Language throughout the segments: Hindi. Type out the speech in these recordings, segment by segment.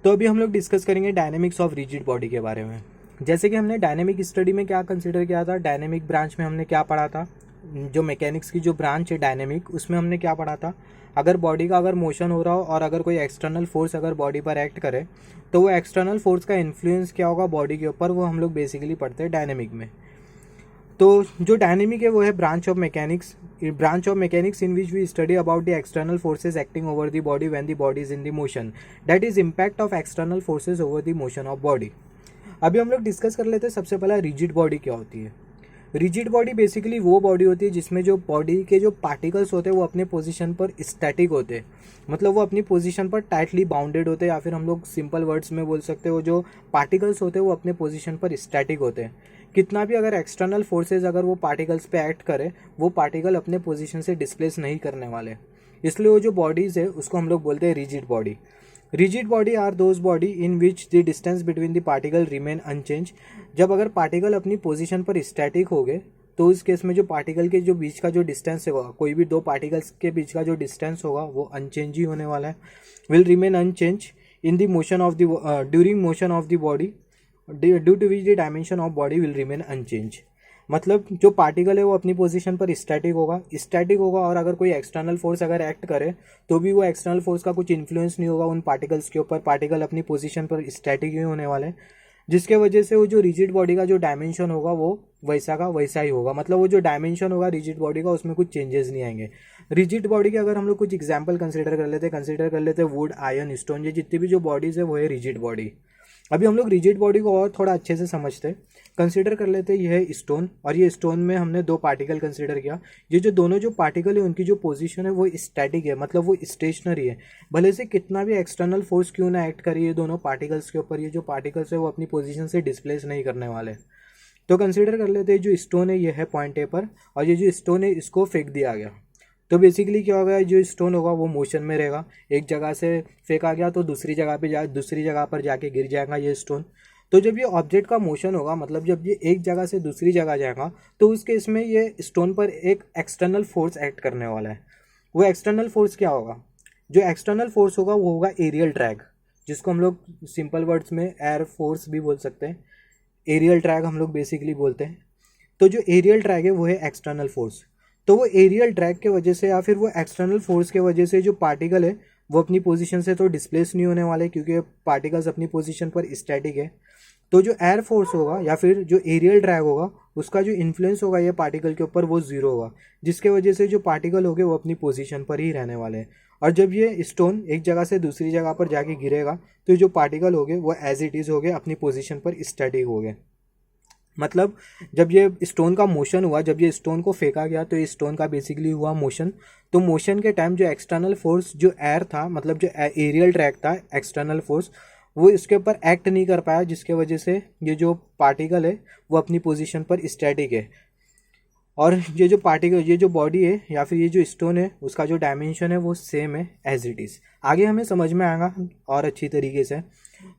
तो अभी हम लोग डिस्कस करेंगे डायनेमिक्स ऑफ रिजिड बॉडी के बारे में। जैसे कि हमने डायनेमिक स्टडी में क्या कंसिडर किया था, डायनेमिक ब्रांच में हमने क्या पढ़ा था, जो मैकेनिक्स की जो ब्रांच है डायनेमिक, उसमें हमने क्या पढ़ा था, अगर बॉडी का अगर मोशन हो रहा हो और अगर कोई एक्सटर्नल फोर्स अगर बॉडी पर एक्ट करे तो वो एक्सटर्नल फोर्स का इन्फ्लुएंस क्या होगा बॉडी के ऊपर, वो हम लोग बेसिकली पढ़ते हैं डायनेमिक में। तो जो डायनेमिक है वो है branch of mechanics in which we study about the external forces acting over the body when the body is in the motion, that is impact of external forces over the motion of body. अभी हम लोग डिस्कस कर लेते हैं सबसे पहला रिजिड बॉडी क्या होती है। रिजिड बॉडी बेसिकली वो बॉडी होती है जिसमें जो बॉडी के जो पार्टिकल्स होते हैं वो अपने पोजीशन पर स्टैटिक होते हैं, मतलब वो अपनी पोजीशन पर टाइटली बाउंडेड होते हैं, या फिर हम लोग सिंपल वर्ड्स में बोल सकते हैं वो जो पार्टिकल्स होते हैं वो अपने पोजीशन पर स्टैटिक होते हैं। कितना भी अगर एक्सटर्नल फोर्सेज अगर वो पार्टिकल्स पे एक्ट करे, वो पार्टिकल अपने पोजीशन से डिस्प्लेस नहीं करने वाले, इसलिए वो जो बॉडीज है उसको हम लोग बोलते हैं rigid body. Rigid body are those body in which the distance between the particle remain unchanged. जब अगर पार्टिकल अपनी पोजीशन पर स्टैटिक हो गए तो इस केस में जो पार्टिकल के जो बीच का जो डिस्टेंस होगा, कोई भी दो पार्टिकल्स के बीच का जो डिस्टेंस होगा वो अनचेंज ही होने वाला है, will remain unchanged in the motion of the during motion of the body due to which the dimension of body will remain unchanged. मतलब जो पार्टिकल है वो अपनी पोजीशन पर स्टैटिक होगा और अगर कोई एक्सटर्नल फोर्स अगर एक्ट करे तो भी वो एक्सटर्नल फोर्स का कुछ इन्फ्लुएंस नहीं होगा उन पार्टिकल्स के ऊपर, पार्टिकल अपनी पोजीशन पर स्टैटिक ही होने वाले, जिसके वजह से वो जो रिजिड बॉडी का जो डायमेंशन होगा वो वैसा का वैसा ही होगा। मतलब वो जो डायमेंशन होगा रिजिड बॉडी का उसमें कुछ चेंजेस नहीं आएंगे। रिजिड बॉडी के अगर हम लोग कुछ एग्जाम्पल कंसिडर कर लेते हैं वुड, आयरन, स्टोन, ये जितनी भी जो बॉडीज है वो है रिजिड बॉडी। अभी हम लोग रिजिड बॉडी को और थोड़ा अच्छे से समझते हैं, कंसिडर कर लेते हैं ये है स्टोन, और ये स्टोन में हमने दो पार्टिकल कंसिडर किया। ये जो दोनों जो पार्टिकल है उनकी जो पोजीशन है वो स्टैटिक है, मतलब वो स्टेशनरी है, भले से कितना भी एक्सटर्नल फोर्स क्यों ना एक्ट करे ये दोनों पार्टिकल्स के ऊपर, ये जो पार्टिकल्स है वो अपनी पोजीशन से डिस्प्लेस नहीं करने वाले। तो कंसिडर कर लेते हैं जो स्टोन है ये है पॉइंट ए पर, और ये जो स्टोन है इसको फेंक दिया गया, तो बेसिकली क्या होगा, जो स्टोन होगा वो मोशन में रहेगा, एक जगह से फेंका गया तो दूसरी जगह पर जाके गिर जाएगा ये स्टोन। तो जब ये ऑब्जेक्ट का मोशन होगा, मतलब जब ये एक जगह से दूसरी जगह जाएगा, तो उस केस में ये स्टोन पर एक एक्सटर्नल फोर्स एक्ट करने वाला है। वो एक्सटर्नल फोर्स क्या होगा, जो एक्सटर्नल फोर्स होगा वो होगा एरियल ड्रैग, जिसको हम लोग सिंपल वर्ड्स में एयर फोर्स भी बोल सकते हैं, एरियल ड्रैग हम लोग बेसिकली बोलते हैं। तो जो एरियल ड्रैग है वो है एक्सटर्नल फोर्स। तो वो एरियल ड्रैग के वजह से या फिर वो एक्सटर्नल फोर्स के वजह से जो पार्टिकल है वो अपनी पोजीशन से तो डिस्प्लेस नहीं होने वाले, क्योंकि पार्टिकल्स अपनी पोजीशन पर स्टैटिक है। तो जो एयर फोर्स होगा या फिर जो एरियल ड्रैग होगा उसका जो इन्फ्लुएंस होगा ये पार्टिकल के ऊपर वो जीरो होगा, जिसके वजह से जो पार्टिकल होंगे वो अपनी पोजीशन पर ही रहने वाले हैं। और जब ये स्टोन एक जगह से दूसरी जगह पर जाके गिरेगा तो जो पार्टिकल होंगे वो एज इट इज़ हो गए अपनी पोजीशन पर स्टैटिक हो गए। मतलब जब ये स्टोन का मोशन हुआ, जब ये स्टोन को फेंका गया तो ये स्टोन का बेसिकली हुआ मोशन। तो मोशन के टाइम जो एक्सटर्नल फोर्स जो एयर था, मतलब जो एरियल ड्रैग था एक्सटर्नल फोर्स, वो इसके ऊपर एक्ट नहीं कर पाया, जिसके वजह से ये जो पार्टिकल है वो अपनी पोजीशन पर स्टैटिक है। और ये जो पार्टिकल, ये जो बॉडी है या फिर ये जो स्टोन है उसका जो डायमेंशन है वो सेम है एज इट इज़। आगे हमें समझ में आएगा और अच्छी तरीके से।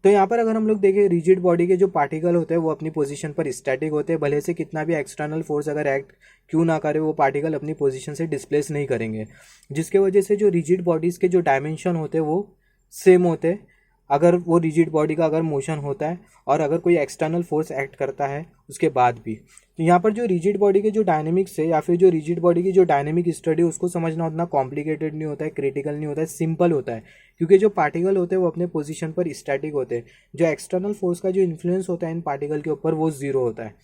तो यहाँ पर अगर हम लोग देखें रिजिड बॉडी के जो पार्टिकल होते हैं वो अपनी पोजीशन पर स्टैटिक होते हैं, भले से कितना भी एक्सटर्नल फोर्स अगर एक्ट क्यों ना करे वो पार्टिकल अपनी पोजीशन से डिस्प्लेस नहीं करेंगे, जिसके वजह से जो रिजिड बॉडीज़ के जो डायमेंशन होते हैं वो सेम होते हैं अगर वो रिजिड बॉडी का अगर मोशन होता है और अगर कोई एक्सटर्नल फोर्स एक्ट करता है उसके बाद भी। तो यहाँ पर जो रिजिड बॉडी के जो डायनेमिक्स है या फिर जो रिजिड बॉडी की जो डायनेमिक स्टडी उसको समझना उतना कॉम्प्लिकेटेड नहीं होता है, क्रिटिकल नहीं होता है, सिंपल होता है, क्योंकि जो पार्टिकल होते हैं वो अपने पोजीशन पर स्टैटिक होते हैं, जो एक्सटर्नल फोर्स का जो इन्फ्लुएंस होता है इन पार्टिकल के ऊपर वो जीरो होता है।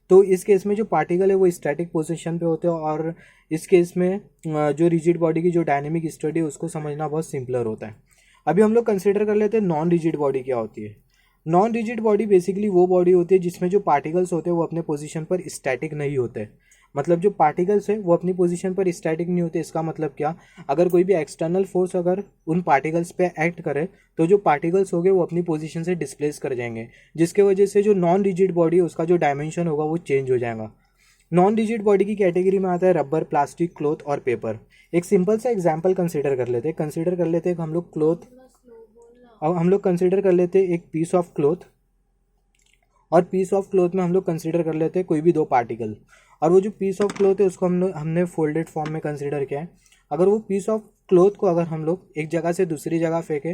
तो इस केस में जो पार्टिकल है वो स्टैटिक पोजीशन पे होते हैं, और इस केस में जो रिजिड बॉडी की जो डायनेमिक स्टडी है उसको समझना बहुत सिंपलर होता है। अभी हम लोग कंसिडर कर लेते हैं नॉन रिजिड बॉडी क्या होती है। नॉन रिजिड बॉडी बेसिकली वो बॉडी होती है जिसमें जो पार्टिकल्स होते हैं वो अपने पोजीशन पर स्टैटिक नहीं होते। मतलब जो पार्टिकल्स है वो अपनी पोजीशन पर स्टैटिक नहीं होते। इसका मतलब क्या, अगर कोई भी एक्सटर्नल फोर्स अगर उन पार्टिकल्स पे एक्ट करे तो जो पार्टिकल्स होंगे वो अपनी पोजीशन से डिस्प्लेस कर जाएंगे, जिसके वजह से जो नॉन रिजिड बॉडी है उसका जो डायमेंशन होगा वो चेंज हो जाएगा। नॉन रिजिड बॉडी की कैटेगरी में आता है रबर, प्लास्टिक, क्लॉथ और पेपर। एक सिंपल सा एग्जाम्पल कंसिडर कर लेते हैं हम लोग क्लॉथ। अब हम लोग कंसिडर कर लेते हैं एक पीस ऑफ क्लॉथ, और पीस ऑफ क्लॉथ में हम लोग कंसिडर कर लेते हैं कोई भी दो पार्टिकल, और वो जो पीस ऑफ क्लॉथ है उसको हमने फोल्डेड फॉर्म में कंसिडर किया है। अगर वो पीस ऑफ क्लॉथ को अगर हम लोग एक जगह से दूसरी जगह फेंके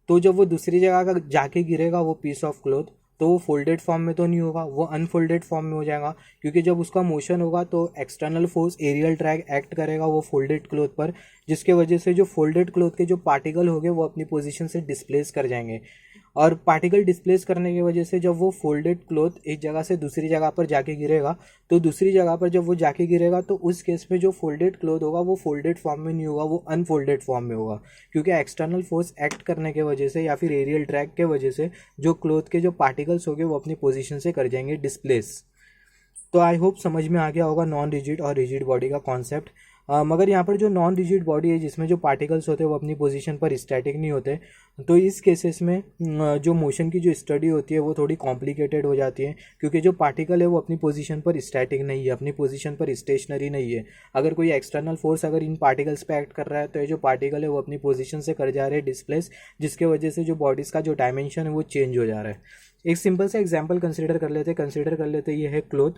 तो जब वो दूसरी जगह का जाके गिरेगा वो पीस ऑफ क्लोथ, तो वो फोल्डेड फॉर्म में तो नहीं होगा, वो अनफोल्डेड फॉर्म में हो जाएगा, क्योंकि जब उसका मोशन होगा तो external force aerial drag act करेगा वो फोल्डेड क्लोथ पर, जिसके वजह से जो फोल्डेड क्लोथ के जो पार्टिकल होंगे वो अपनी पोजीशन से डिस्प्लेस कर जाएंगे। और पार्टिकल डिस्प्लेस करने की वजह से जब वो फोल्डेड क्लोथ एक जगह से दूसरी जगह पर जाके गिरेगा, तो दूसरी जगह पर जब वो जाके गिरेगा तो उस केस में जो फोल्डेड क्लोथ होगा वो फोल्डेड फॉर्म में नहीं होगा, वो अनफोल्डेड फॉर्म में होगा, क्योंकि एक्सटर्नल फोर्स एक्ट करने के वजह से या फिर एरियल ड्रैग के वजह से जो क्लोथ के जो पार्टिकल्स होंगे वो अपनी पोजीशन से कर जाएंगे डिस्प्लेस। तो आई होप समझ में आ गया होगा नॉन रिजिड और रिजिड बॉडी का कॉन्सेप्ट। मगर यहाँ पर जो नॉन रिजिड बॉडी है जिसमें जो पार्टिकल्स होते हैं वो अपनी पोजीशन पर स्टैटिक नहीं होते, तो इस केसेस में जो मोशन की जो स्टडी होती है वो थोड़ी कॉम्प्लिकेटेड हो जाती है, क्योंकि जो पार्टिकल है वो अपनी पोजीशन पर स्टैटिक नहीं है, अपनी पोजीशन पर स्टेशनरी नहीं है। अगर कोई एक्सटर्नल फोर्स अगर इन पार्टिकल्स पे एक्ट कर रहा है तो ये जो पार्टिकल है वो अपनी पोजीशन से कर जा रहे हैं डिस्प्लेस, जिसके वजह से जो बॉडीज़ का जो डायमेंशन है वो चेंज हो जा रहा है। एक सिंपल सा एग्जाम्पल कंसिडर कर लेते ये है क्लोथ,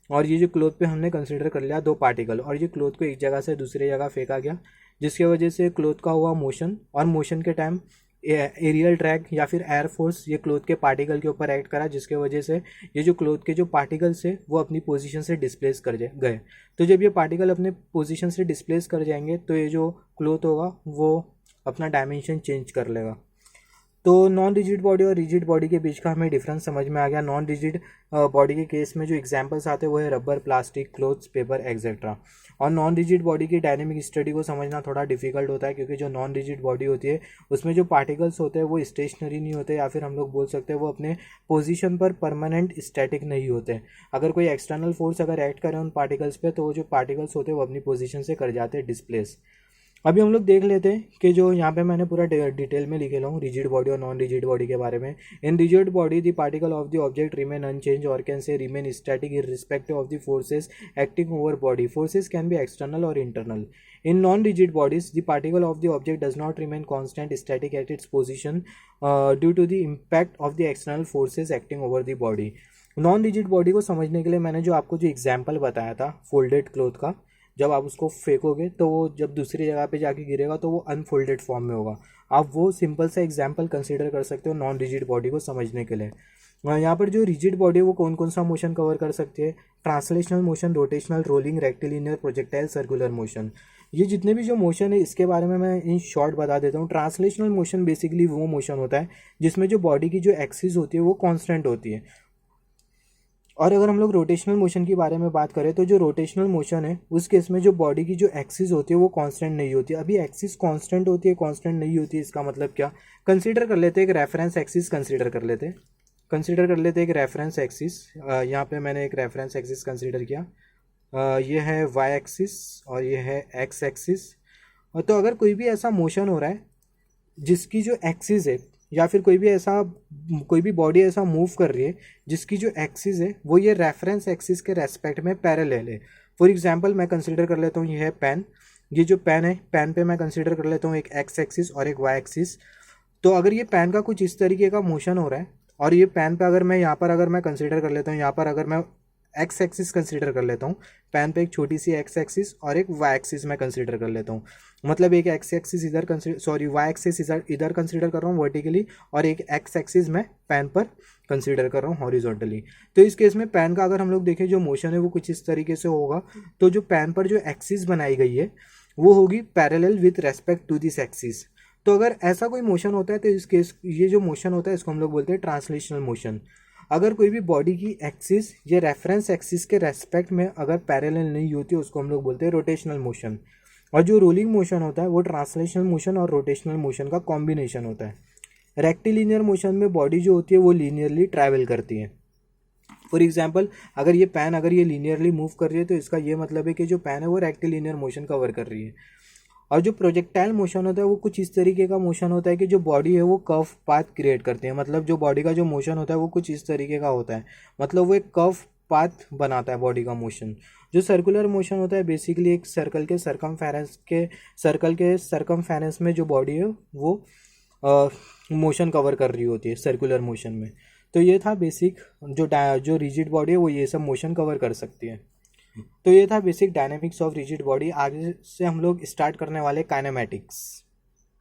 और ये जो क्लोथ पे हमने कंसिडर कर लिया दो पार्टिकल, और ये क्लोथ को एक जगह से दूसरी जगह फेंका गया, जिसके वजह से क्लोथ का हुआ मोशन, और मोशन के टाइम एरियल ड्रैग या फिर एयर फोर्स ये क्लोथ के पार्टिकल के ऊपर एक्ट करा, जिसके वजह से ये जो क्लोथ के जो पार्टिकल्स है वो अपनी पोजीशन से डिस्प्लेस कर गए। तो जब ये पार्टिकल अपने पोजीशन से डिस्प्लेस कर जाएंगे तो ये जो क्लोथ होगा वो अपना डायमेंशन चेंज कर लेगा। तो नॉन रिजिड बॉडी और रिजिड बॉडी के बीच का हमें डिफरेंस समझ में आ गया। नॉन रिजिड बॉडी के केस में जो एग्जांपल्स आते हैं वो है rubber, plastic, clothes, paper etcetera. और नॉन रिजिड बॉडी की डायनेमिक स्टडी को समझना थोड़ा डिफिकल्ट होता है, क्योंकि जो नॉन रिजिड बॉडी होती है उसमें जो पार्टिकल्स होते हैं वो स्टेशनरी नहीं होते, या फिर हम लोग बोल सकते हैं वो अपने पोजीशन पर परमानेंट स्टैटिक नहीं होते। अगर कोई एक्सटर्नल फोर्स अगर एक्ट करे उन पार्टिकल्स पे तो वो जो पार्टिकल्स होते हैं वो अपनी पोजीशन से कर जाते हैं डिस्प्लेस। अभी हम लोग देख लेते हैं कि जो यहाँ पे मैंने पूरा डिटेल में लिखे हूँ रिजिड बॉडी और नॉन रिजिड बॉडी के बारे में। In rigid body the particle of the object remain unchange और can say remain static irrespective of the forces acting over body. Forces can be external or internal. In non-rigid bodies, the particle of the object does not remain constant static at its position due to the impact of the external forces acting over the body. Non rigid body को समझने के लिए मैंने जो आपको जो एग्जाम्पल बताया था फोल्डेड क्लोथ का, जब आप उसको फेंकोगे तो वो जब दूसरी जगह पे जाके गिरेगा तो वो अनफोल्डेड फॉर्म में होगा। आप वो सिंपल सा एग्जाम्पल कंसीडर कर सकते हो नॉन रिजिड बॉडी को समझने के लिए। यहाँ पर जो रिजिड बॉडी है वो कौन कौन सा मोशन कवर कर सकती है? Translational motion, rotational, rolling, rectilinear, projectile, circular motion. ये जितने भी जो मोशन है इसके बारे में मैं इन शॉर्ट बता देता हूँ। ट्रांसलेशनल मोशन बेसिकली वो मोशन होता है जिसमें जो बॉडी की जो एक्सिस होती है वो कॉन्स्टेंट होती है। और अगर हम लोग रोटेशनल मोशन के बारे में बात करें तो जो रोटेशनल मोशन है उस केस में जो बॉडी की जो एक्सिस होती है वो कांस्टेंट नहीं होती। अभी एक्सिस कांस्टेंट होती है, कांस्टेंट नहीं होती है, इसका मतलब क्या? कंसीडर कर लेते हैं एक रेफरेंस एक्सिस कंसीडर कर लेते हैं एक रेफरेंस एक्सिस। यहाँ पे मैंने एक रेफरेंस एक्सिस कंसीडर किया। ये है वाई एक्सिस और ये है एक्स एक्सिस। तो अगर कोई भी ऐसा मोशन हो रहा है जिसकी जो एक्सिस है या फिर कोई भी बॉडी ऐसा मूव कर रही है जिसकी जो एक्सिस है वो ये रेफरेंस एक्सिस के रेस्पेक्ट में पैरेलल है। फॉर एग्जांपल मैं कंसीडर कर लेता हूँ ये है पेन। ये जो पेन है, पेन पे मैं कंसीडर कर लेता हूँ एक एक्स एक्सिस और एक वाई एक्सिस। तो अगर ये पेन का कुछ इस तरीके का मोशन हो रहा है और ये पेन पे अगर मैं यहाँ पर अगर मैं कंसीडर कर लेता हूँ, यहाँ पर अगर मैं एक्स एक्सिस कंसीडर कर लेता हूँ, पेन पे एक छोटी सी एक्स एक्सिस और एक वाई एक्सिस मैं कंसीडर कर लेता हूँ, मतलब एक एक्स एक्सिस इधर वाई एक्सिस इधर कंसीडर कर रहा हूँ वर्टिकली और एक एक्स एक्सिस मैं पेन पर कंसीडर कर रहा हूँ हॉरिजॉन्टली। तो इस केस में पेन का अगर हम लोग देखें जो मोशन है वो कुछ इस तरीके से होगा। तो जो पेन पर जो एक्सिस बनाई गई है वो होगी parallel with respect to this axis. तो अगर ऐसा कोई मोशन होता है तो इस केस ये जो मोशन होता है इसको हम लोग बोलते हैं ट्रांसलेशनल मोशन। अगर कोई भी बॉडी की एक्सिस ये रेफरेंस एक्सिस के रेस्पेक्ट में अगर पैरेलल नहीं होती उसको हम लोग बोलते हैं रोटेशनल मोशन। और जो रोलिंग मोशन होता है वो ट्रांसलेशनल मोशन और रोटेशनल मोशन का कॉम्बिनेशन होता है। रेक्टिलिनियर मोशन में बॉडी जो होती है वो लीनियरली ट्रैवल करती है। फॉर एग्जाम्पल अगर ये पेन अगर ये लीनियरली मूव कर रही है तो इसका ये मतलब है कि जो पेन है वो रेक्टिलिनियर मोशन कवर कर रही है। और जो प्रोजेक्टाइल मोशन होता है वो कुछ इस तरीके का मोशन होता है कि जो बॉडी है वो कर्व पाथ क्रिएट करती है। मतलब जो बॉडी का जो मोशन होता है वो कुछ इस तरीके का होता है, मतलब वो एक कर्व पाथ बनाता है बॉडी का मोशन। जो सर्कुलर मोशन होता है बेसिकली एक सर्कल के सरकमफेरेंस में जो बॉडी है वो मोशन कवर कर रही होती है सर्कुलर मोशन में। तो ये था बेसिक जो रिजिड बॉडी है वो ये सब मोशन कवर कर सकती है। तो ये था basic dynamics of rigid body. आगे से हम लोग स्टार्ट करने वाले काइनेमैटिक्स।